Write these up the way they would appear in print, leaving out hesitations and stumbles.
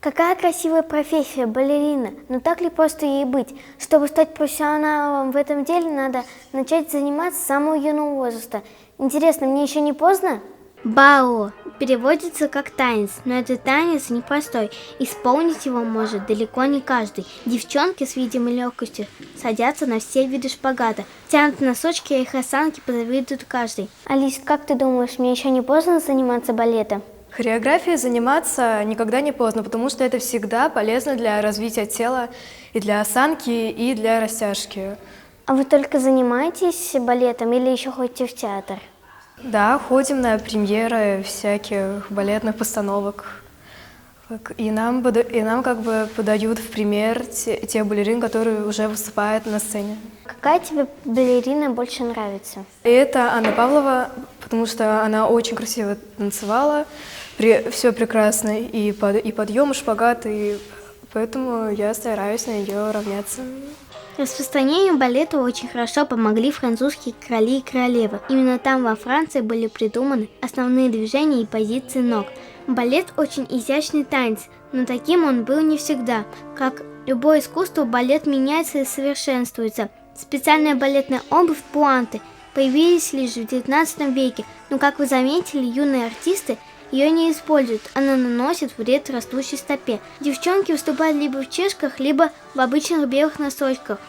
Какая красивая профессия, балерина. Но так ли просто ей быть? Чтобы стать профессионалом в этом деле, надо начать заниматься с самого юного возраста. Интересно, мне еще не поздно? Бао переводится как танец, но этот танец непростой. Исполнить его может далеко не каждый. Девчонки с видимой легкостью садятся на все виды шпагата, тянут носочки, и их осанки позавидует каждый. Алис, как ты думаешь, мне еще не поздно заниматься балетом? Хореографией заниматься никогда не поздно, потому что это всегда полезно для развития тела, и для осанки, и для растяжки. А вы только занимаетесь балетом или еще ходите в театр? Да, ходим на премьеры всяких балетных постановок. И нам как бы подают в пример те балерин, которые уже выступают на сцене. Какая тебе балерина больше нравится? И это Анна Павлова, потому что она очень красиво танцевала, все прекрасно, и подъем, и шпагат, и поэтому я стараюсь на нее равняться. Распространению балета очень хорошо помогли французские короли и королевы. Именно там, во Франции, были придуманы основные движения и позиции ног. Балет очень изящный танец, но таким он был не всегда. Как любое искусство, балет меняется и совершенствуется. Специальная балетная обувь пуанты появились лишь в XIX веке, но, как вы заметили, юные артисты ее не используют, она наносит вред растущей стопе. Девчонки выступают либо в чешках, либо в обычных белых носочках.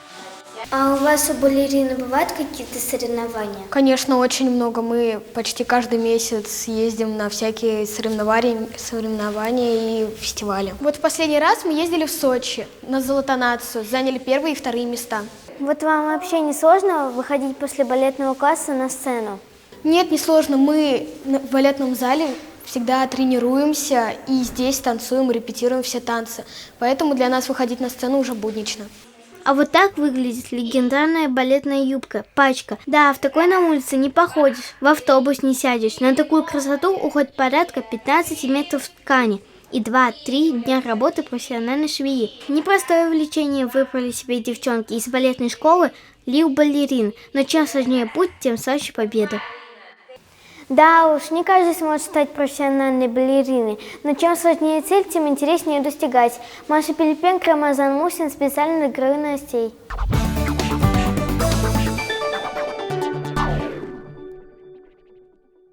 А у вас у балерины бывают какие-то соревнования? Конечно, очень много. Мы почти каждый месяц ездим на всякие соревнования и фестивали. Вот в последний раз мы ездили в Сочи на Золотонацию, заняли первые и вторые места. Вот вам вообще не сложно выходить после балетного класса на сцену? Нет, не сложно. Мы в балетном зале всегда тренируемся и здесь танцуем, репетируем все танцы. Поэтому для нас выходить на сцену уже буднично. А вот так выглядит легендарная балетная юбка, пачка. Да, в такой на улице не походишь, в автобус не сядешь. На такую красоту уходит порядка 15 метров ткани и 2-3 дня работы профессиональной швеи. Непростое увлечение выбрали себе девчонки из балетной школы Лил Балерин, но чем сложнее путь, тем слаще победа. Да уж, не каждый сможет стать профессиональной балериной, но чем сложнее цель, тем интереснее ее достигать. Маша Пилипенко, Рамазан Мусин, специально для «Игры новостей».